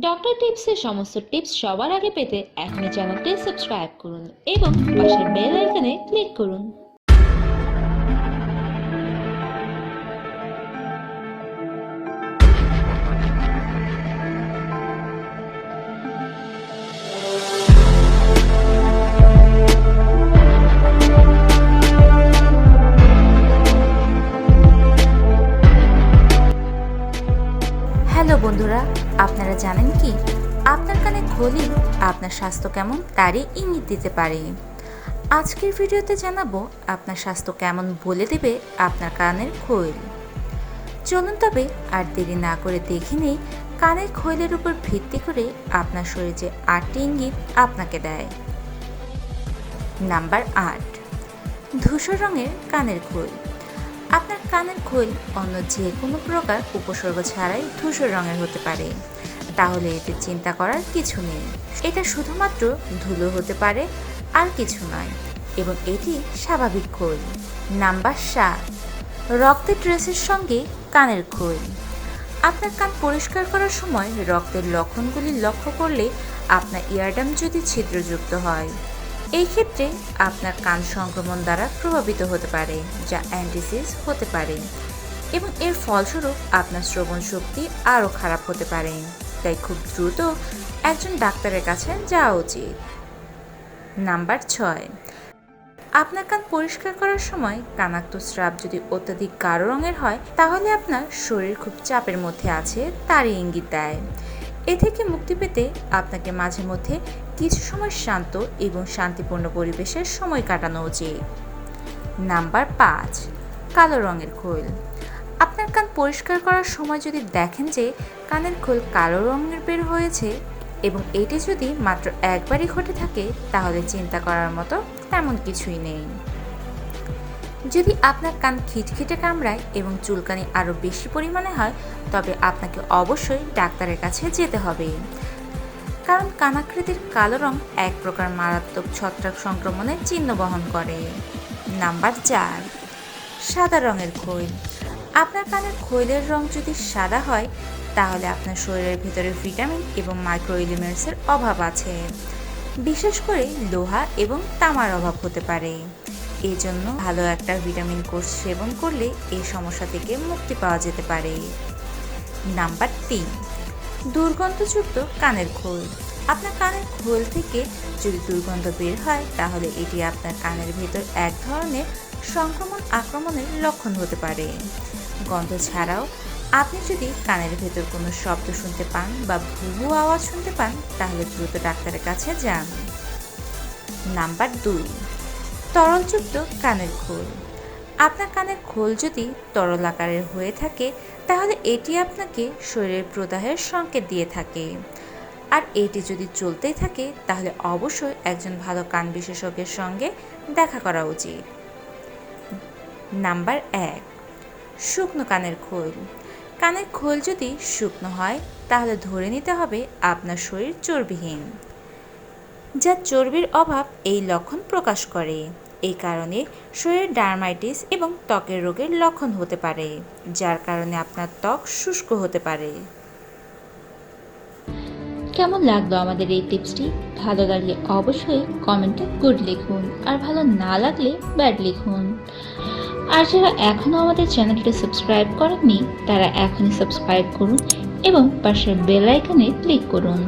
Doctor টিপসের সমস্ত tips সবার আগে পেতে এখনই চ্যানেলটি সাবস্ক্রাইব করুন এবং পাশের বেল আইকনে ক্লিক করুন। হ্যালো বন্ধুরা, আপনারা জানেন কি আপনার কানে খোলই আপনার স্বাস্থ্য কেমন তারই ইঙ্গিত দিতে পারে। আজকের ভিডিওতে জানাবো আপনার স্বাস্থ্য কেমন বলে দেবে আপনার কানের খোল। চলুন তবে আর দেরি না করে দেখে নেই কানের খোলের উপর ভিত্তি করে আপনার শরীর যে 8টি ইঙ্গিত আপনাকে দেয়। নাম্বার 8, ধূসর রঙের কানের খোল। আপনার কানের খোল অন্য যে কোনো প্রকার উপসর্গ ছাড়াই ধূসর রঙের হতে পারে, তাহলে এতে চিন্তা করার কিছু নেই। এটা শুধুমাত্র ধুলো হতে পারে, আর কিছু নয়, এবং এটি স্বাভাবিক খোল। নাম্বার 7, রক্তের ট্রেসের সঙ্গে কানের খোল। আপনার কান পরিষ্কার করার সময় রক্তের লক্ষণগুলি লক্ষ্য করলে আপনার ইয়ারডাম যদি ছিদ্রযুক্ত হয়, এই ক্ষেত্রে আপনার কান সংক্রমণ দ্বারা প্রভাবিত হতে পারে, যা অ্যান্টিসিস হতে পারে, এবং এর ফলস্বরূপ আপনার শ্রবণ শক্তি আরও খারাপ হতে পারে। তাই খুব দ্রুত একজন ডাক্তারের কাছে যাওয়া উচিত। নাম্বার 6, আপনার কান পরিষ্কার করার সময় কানাক্ত স্রাব যদি অত্যাধিক গাঢ় রঙের হয়, তাহলে আপনার শরীর খুব চাপের মধ্যে আছে তারই ইঙ্গিত দেয়। এ থেকে মুক্তি পেতে আপনাকে মাঝে মধ্যে কিছু সময় শান্ত এবং শান্তিপূর্ণ পরিবেশের সময় কাটানো উচিত। নাম্বার 5, কালো রঙের খোল। আপনার কান পরিষ্কার করার সময় যদি দেখেন যে কানের খোল কালো রঙের বের হয়েছে এবং এটি যদি মাত্র একবারই ঘটে থাকে, তাহলে চিন্তা করার মতো তেমন কিছুই নেই। যদি আপনার কান খিটখিটে কামড়ায় এবং চুলকানি আরও বেশি পরিমাণে হয়, তবে আপনাকে অবশ্যই ডাক্তারের কাছে যেতে হবে, কারণ কানাকৃতির কালো রং এক প্রকার মারাত্মক ছত্রাক সংক্রমণের চিহ্ন বহন করে। নাম্বার 4, সাদা রঙের খোল। আপনার কানের খোলের রং যদি সাদা হয়, তাহলে আপনার শরীরের ভিতরে ভিটামিন এবং মাইক্রো এলিমেন্টসের অভাব আছে, বিশেষ করে লোহা এবং তামার অভাব হতে পারে। এই জন্য ভালো একটা ভিটামিন কোর্স সেবন করলে এই সমস্যা থেকে মুক্তি পাওয়া যেতে পারে। নাম্বার 3, দুর্গন্ধযুক্ত কানের খোল। আপনার কানের খোল থেকে যদি দুর্গন্ধ বের হয়, তাহলে এটি আপনার কানের ভেতর এক ধরনের আক্রমণের লক্ষণ হতে পারে। গন্ধ ছাড়াও আপনি যদি কানের ভেতর কোনো শব্দ শুনতে পান বা ভুভু আওয়াজ শুনতে পান, তাহলে দ্রুত ডাক্তারের কাছে যান। নাম্বার 2, তরলযুক্ত কানের খোল। আপনার কানের খোল যদি তরল আকারের হয়ে থাকে, তাহলে এটি আপনাকে শরীরের প্রদাহের সংকেত দিয়ে থাকে, আর এটি যদি চলতেই থাকে, তাহলে অবশ্যই একজন ভালো কান বিশেষজ্ঞের সঙ্গে দেখা করা উচিত। নাম্বার 1, শুকনো কানের খোল। কানের খোল যদি শুকনো হয়, তাহলে ধরে নিতে হবে আপনার শরীর চর্বিহীন, যা চর্বির অভাব এই লক্ষণ প্রকাশ করে। এই কারণে শরীরে ডার্মাইটিস এবং ত্বকের রোগের লক্ষণ হতে পারে, যার কারণে আপনার ত্বক শুষ্ক হতে পারে। কেমন লাগলো আমাদের এই টিপসটি? ভালো লাগলে অবশ্যই কমেন্টে গুড লিখুন, আর ভালো না লাগলে ব্যাড লিখুন। আর যারা এখনও আমাদের চ্যানেলটি সাবস্ক্রাইব করেননি, তারা এখনই সাবস্ক্রাইব করুন এবং পাশের বেল আইকনে ক্লিক করুন।